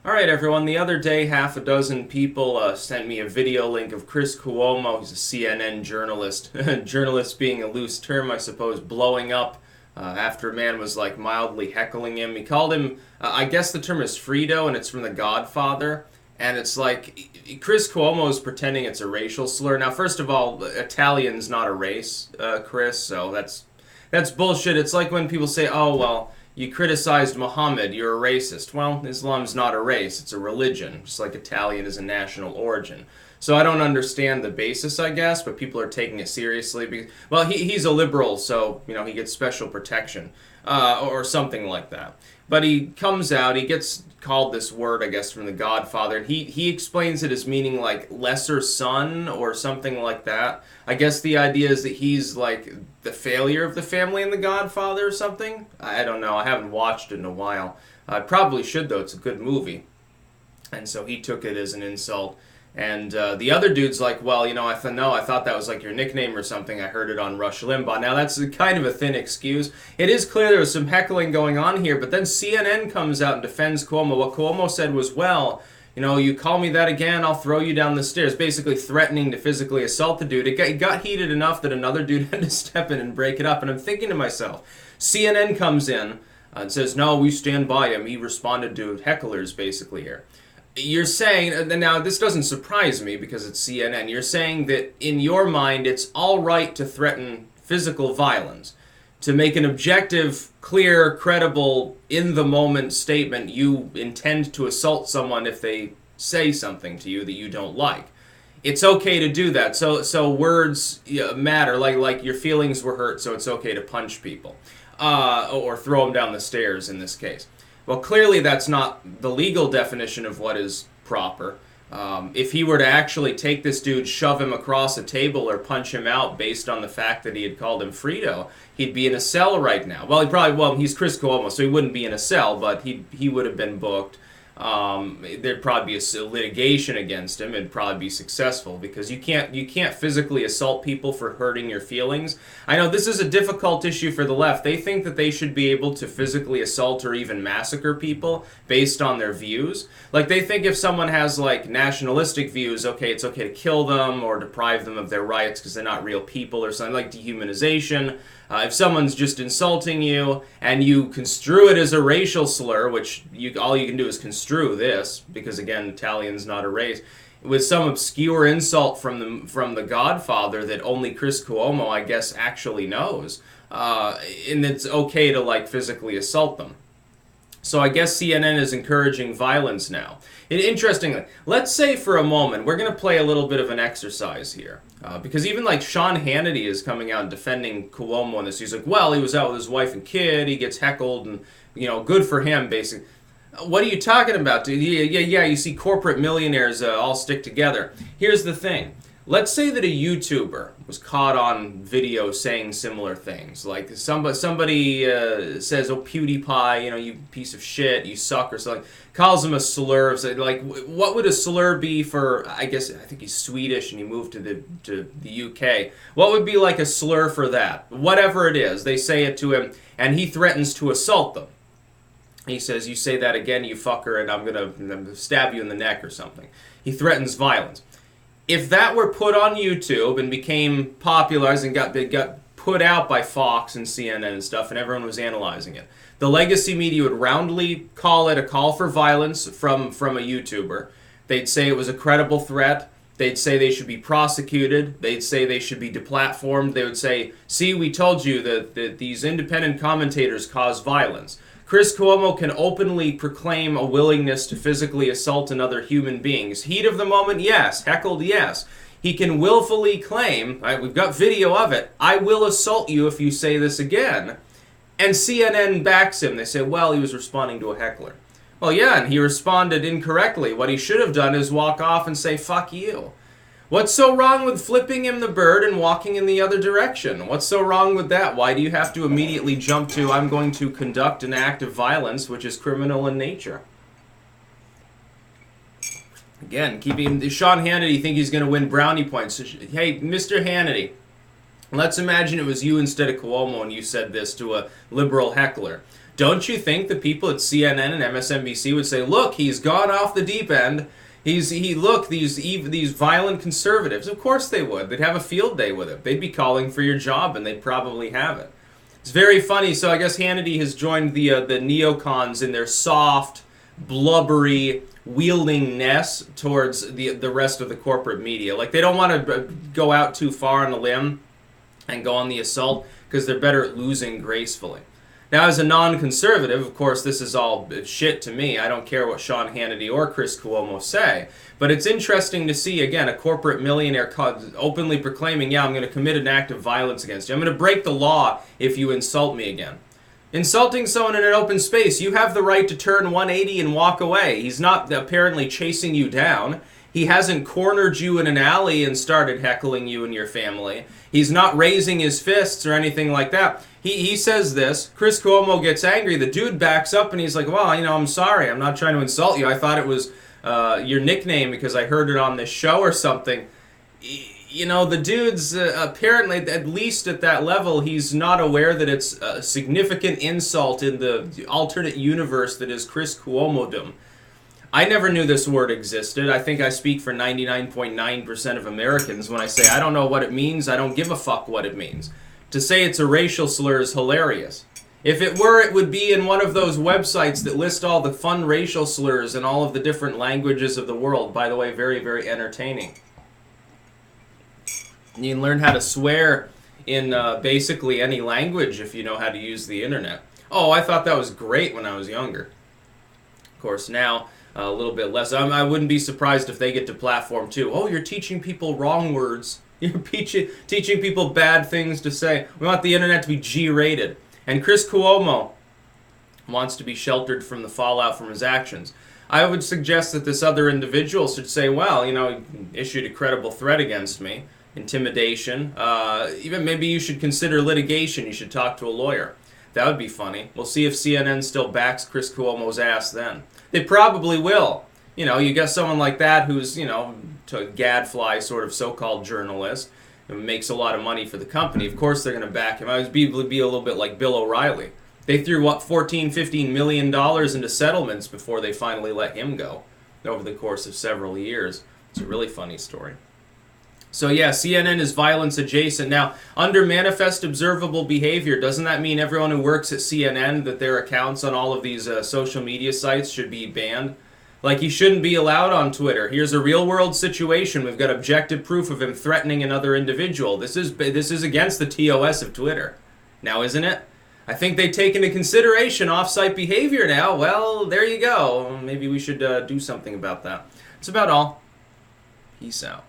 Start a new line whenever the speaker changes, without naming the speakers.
All right, everyone. The other day, half a dozen people sent me a video link of Chris Cuomo. He's a CNN journalist. Journalist being a loose term, I suppose, blowing up after a man was like mildly heckling him. He called him, I guess the term is Fredo, and it's from The Godfather. And it's like Chris Cuomo is pretending it's a racial slur. Now, first of all, Italian's not a race, Chris, so that's bullshit. It's like when people say, "Oh, well, you criticized Muhammad, you're a racist." Well, Islam's not a race, it's a religion, just like Italian is a national origin. So I don't understand the basis, I guess, but people are taking it seriously. Because, well, he's a liberal, so, he gets special protection, or something like that. But he comes out, he gets called this word, I guess, from The Godfather, and he explains it as meaning like lesser son or something like that. I guess the idea is that he's like the failure of the family in The Godfather or something. I don't know. I haven't watched it in a while. I probably should, though. It's a good movie. And so he took it as an insult. And the other dude's like, well, I thought that was like your nickname or something. I heard it on Rush Limbaugh. Now, that's kind of a thin excuse. It is clear there was some heckling going on here, but then CNN comes out and defends Cuomo. What Cuomo said was, well, you call me that again, I'll throw you down the stairs, basically threatening to physically assault the dude. It got heated enough that another dude had to step in and break it up. And I'm thinking to myself, CNN comes in and says, no, we stand by him. He responded to hecklers, basically, here. You're saying, now this doesn't surprise me because it's CNN, you're saying that in your mind it's all right to threaten physical violence, to make an objective, clear, credible, in-the-moment statement you intend to assault someone if they say something to you that you don't like. It's okay to do that. So words matter, like your feelings were hurt, so it's okay to punch people. Or throw them down the stairs in this case. Well, clearly that's not the legal definition of what is proper. If he were to actually take this dude, shove him across a table, or punch him out based on the fact that he had called him Fredo, he'd be in a cell right now. Well, he's Chris Cuomo, so he wouldn't be in a cell, but he would have been booked. There'd probably be a litigation against him. It'd probably be successful because you can't physically assault people for hurting your feelings. I know this is a difficult issue for the left. They think that they should be able to physically assault or even massacre people based on their views. Like they think if someone has like nationalistic views, okay, it's okay to kill them or deprive them of their rights because they're not real people or something like dehumanization. If someone's just insulting you and you construe it as a racial slur, which all you can do is construe this, because again, Italian's not a race, with some obscure insult from the Godfather that only Chris Cuomo, I guess, actually knows, and it's okay to like physically assault them. So I guess CNN is encouraging violence now. And interestingly, let's say for a moment, we're going to play a little bit of an exercise here. Because even like Sean Hannity is coming out and defending Cuomo on this. He's like, well, he was out with his wife and kid, he gets heckled, and, good for him, basically. What are you talking about, dude? Yeah, you see corporate millionaires all stick together. Here's the thing. Let's say that a YouTuber was caught on video saying similar things. Like somebody says, oh, PewDiePie, you piece of shit, you suck or something. Calls him a slur. Like, what would a slur be for, I think he's Swedish and he moved to the UK. What would be like a slur for that? Whatever it is, they say it to him and he threatens to assault them. He says, you say that again, you fucker, and I'm going to stab you in the neck or something. He threatens violence. If that were put on YouTube and became popularized and got put out by Fox and CNN and stuff, and everyone was analyzing it, the legacy media would roundly call it a call for violence from a YouTuber. They'd say it was a credible threat. They'd say they should be prosecuted. They'd say they should be deplatformed. They would say, see, we told you that these independent commentators cause violence. Chris Cuomo can openly proclaim a willingness to physically assault another human being. Heat of the moment, yes. Heckled, yes. He can willfully claim, we've got video of it, I will assault you if you say this again. And CNN backs him. They say, well, he was responding to a heckler. Well, yeah, and he responded incorrectly. What he should have done is walk off and say, fuck you. What's so wrong with flipping him the bird and walking in the other direction? What's so wrong with that? Why do you have to immediately jump to, I'm going to conduct an act of violence, which is criminal in nature? Again, keeping Sean Hannity think he's going to win brownie points. Hey, Mr. Hannity, let's imagine it was you instead of Cuomo and you said this to a liberal heckler. Don't you think the people at CNN and MSNBC would say, look, he's gone off the deep end. Look, these violent conservatives. Of course they would. They'd have a field day with it. They'd be calling for your job, and they'd probably have it. It's very funny. So I guess Hannity has joined the neocons in their soft, blubbery wieldingness towards the rest of the corporate media. Like, they don't want to go out too far on a limb and go on the assault because they're better at losing gracefully. Now, as a non-conservative, of course, this is all shit to me. I don't care what Sean Hannity or Chris Cuomo say. But it's interesting to see, again, a corporate millionaire openly proclaiming, yeah, I'm going to commit an act of violence against you. I'm going to break the law if you insult me again. Insulting someone in an open space, you have the right to turn 180 and walk away. He's not apparently chasing you down. He hasn't cornered you in an alley and started heckling you and your family. He's not raising his fists or anything like that. He says this. Chris Cuomo gets angry. The dude backs up and he's like, well, I'm sorry. I'm not trying to insult you. I thought it was your nickname because I heard it on this show or something. The dude's apparently, at least at that level, he's not aware that it's a significant insult in the alternate universe that is Chris Cuomo-dom. I never knew this word existed. I think I speak for 99.9% of Americans when I say I don't know what it means. I don't give a fuck what it means. To say it's a racial slur is hilarious. If it were, it would be in one of those websites that list all the fun racial slurs in all of the different languages of the world. By the way, very, very entertaining. You can learn how to swear in basically any language if you know how to use the internet. Oh, I thought that was great when I was younger. Of course, now a little bit less. I wouldn't be surprised if they get to platform too. Oh, you're teaching people wrong words. You're teaching people bad things to say. We want the internet to be G-rated. And Chris Cuomo wants to be sheltered from the fallout from his actions. I would suggest that this other individual should say, well, he issued a credible threat against me. Intimidation. Even maybe you should consider litigation. You should talk to a lawyer. That would be funny. We'll see if CNN still backs Chris Cuomo's ass then. They probably will. You get someone like that who's, a gadfly sort of so-called journalist and makes a lot of money for the company. Of course they're going to back him. I would be a little bit like Bill O'Reilly. They threw, $14-15 million into settlements before they finally let him go over the course of several years. It's a really funny story. So yeah, CNN is violence adjacent. Now, under manifest observable behavior, doesn't that mean everyone who works at CNN, that their accounts on all of these social media sites should be banned? Like, he shouldn't be allowed on Twitter. Here's a real-world situation. We've got objective proof of him threatening another individual. This is against the TOS of Twitter. Now, isn't it? I think they take into consideration off-site behavior now. Well, there you go. Maybe we should do something about that. That's about all. Peace out.